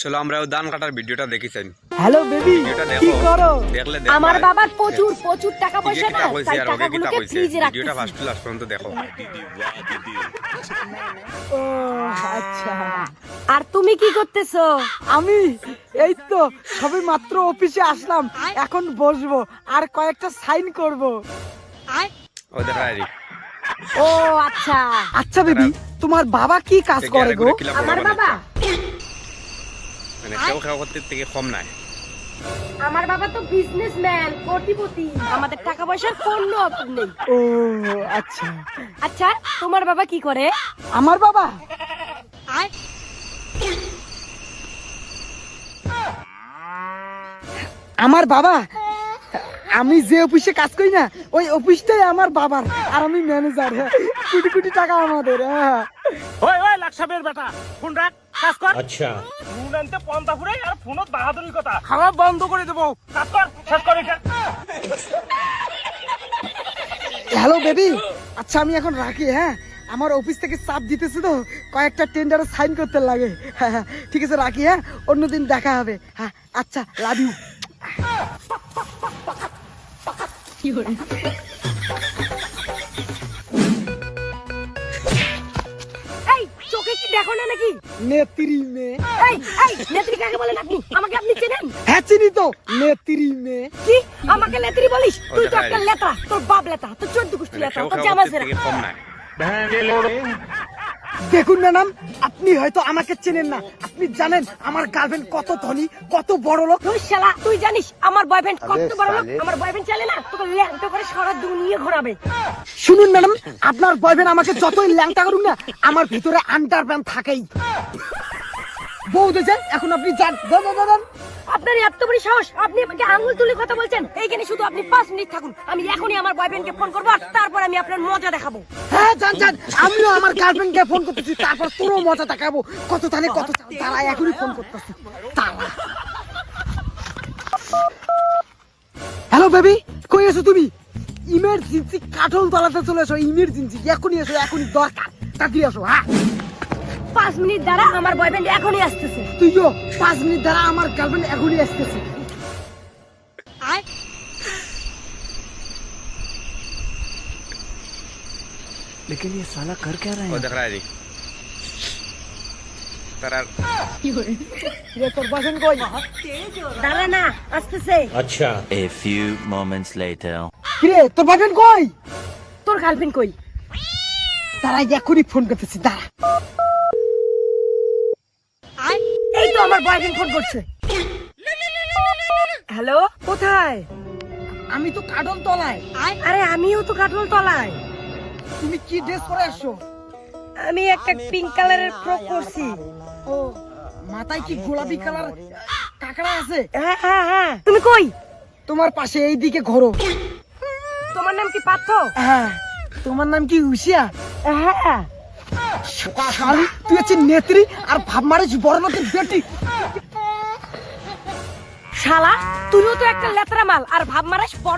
চলো আমরা ধান কাটার ভিডিওটা দেখিছেন। হ্যালো বেবি, কি করো? দেখলে আমার বাবার প্রচুর টাকা পয়সা না, তাই টাকাগুলোকে ফ্রিজে রাখতেছি। ভিডিওটা ফার্স্ট টু লাস্ট পর্যন্ত দেখো। ও আচ্ছা, আর তুমি কি করতেছো? আমি এই তো সবে মাত্র অফিসে আসলাম, এখন বসবো আর কয়েকটা সাইন করব। ও দেখা আরি ও আচ্ছা, আচ্ছা বেবি, তোমার বাবা কি কাজ করে গো? আমার বাবা মানে কেউ কেউ করতে থেকে কম নাই। আমার বাবা তো বিজনেসম্যান, কোটিপতি। আমাদের টাকা পয়সার কোনো অভাব নেই। ও আচ্ছা, আচ্ছা, তোমার বাবা কি করে? আমার বাবা আমার বাবা আমি যে অফিসে কাজ করি না, ওই অফিসটাই আমার বাবার, আর আমি ম্যানেজার। কোটি কোটি টাকা আমাদের। ওই ওই লাকসাবের বেটা, ফোন রাখ, কাজ কর। अच्छा ফোন আনতে পন্থা ফুরে আর ফোনত বাহাদুরি কথা। খাওয়া বন্ধ করে দেবো, কাজ কর, শেষ কর এটা। হ্যালো বেবি, আচ্ছা আমি এখন রাখি। হ্যাঁ, আমার অফিস থেকে চাপ দিতেছে তো, কয়েকটা টেন্ডারে সাইন করতে লাগে। হ্যাঁ, ঠিক আছে রাখি। হ্যাঁ, অন্যদিন দেখা হবে। হ্যাঁ আচ্ছা, লাভ ইউ। এই চোখে কি দেখো না নাকি? নেত্রী মেয়ে। এই এই নেত্রী কাকে বলেন আপনি? আমাকে আপনি চেনেন? হ্যাঁ চিনি তো, নেত্রী মেয়ে। কি আমাকে নেত্রী বলিস? তুই তো দেখা একটা যায়। লেতা, তোর বাপ লেতা, তোর 14 গোষ্ঠী মানে লেতা, কেউ তোর কেউ জামা করতে জেরা। থেকে কম নাই। দেখুন ম্যাডাম, আপনি হয়তো আমাকে চেনেন না। আপনি জানেন আমার গার্লফ্রেন্ড কত ধনী, কত বড় লোক? তুই শালা, তুই জানিস আমার বয়ফ্রেন্ড কত বড় লোক? আমার বয়ফ্রেন্ড চাইলে না তোকে ল্যাংটো করে সারা দুনিয়া ঘোরাবে। শুনুন ম্যাডাম, আপনার বয়ফ্রেন্ড আমাকে যতই ল্যাংটা করুন না, আমার ভিতরে আন্ডারপ্যান্ট থাকেই। বউ দেন, এখন আপনি যান। দাদা আপনার এত বড় সাহস, আপনি আমাকে আঙুল তুলে কথা বলছেন? এইখানে শুধু আপনি 5 মিনিট থাকুন, আমি এখনই আমার বয়ফ্রেন্ডকে ফোন করবো, আর তারপর আমি আপনার মজা দেখাবো। হ্যাঁ যান যান, আমিও আমার গার্লফ্রেন্ডকে ফোন করতেছি, তারপর তোরও মজা দেখাবো। কত জানে কত, তারা এখনই ফোন করতেছি। হ্যালো বেবি, কই আছো তুমি? ইমার্জেন্সি কাঠল তলাতে চলে এসো, ইমার্জেন্সি, এখনই এসো, এখনই দরকার, তাড়াতাড়ি আসো। হ্যাঁ 5 মিনিট দ্বারা আমার বয়ফ্রেন্ড এখনই আসতেছে। তুইও 5 মিনিট দ্বারা আমার গার্লফ্রেন্ড এখনই আসতেছে। लेकिन ये साला कर क्या रहा ও দেখা আরি তারা ये তোর বয়ফ্রেন্ড কই? দাঁড়া না, আসতেছে। अच्छा A few moments later. কিরে তোর বয়ফ্রেন্ড কই? তোর গার্লফ্রেন্ড কই? তারা এখনই ফোন করতেছি, দাঁড়া। এই তো আমার বয়ফ্রেন্ড ফোন করছে। হ্যালো, কোথায়? আমি তো কাঠল তলায়। আরে আমিও তো কাটল তলায়। তুমি কি ড্রেস পরে আসছো? আমি একটা পিঙ্ক কালারের ফ্রক পরছি। ও, মাথায় কি গোলাপি কালার কাকড়া আছে? হ্যাঁ হ্যাঁ হ্যাঁ। তুমি কই? তোমার পাশে এই দিকে ঘোরো। তোমার নাম কি পার্থ? হ্যাঁ, তোমার নাম কি উষিয়া? হ্যাঁ। শালি, তুই হচ্ছে নেত্রী আর ভাব মারিস বড় লোকের বেটি। শালা, তুইও তো একটা লেত্রা মাল আর ভাব মারাস বড়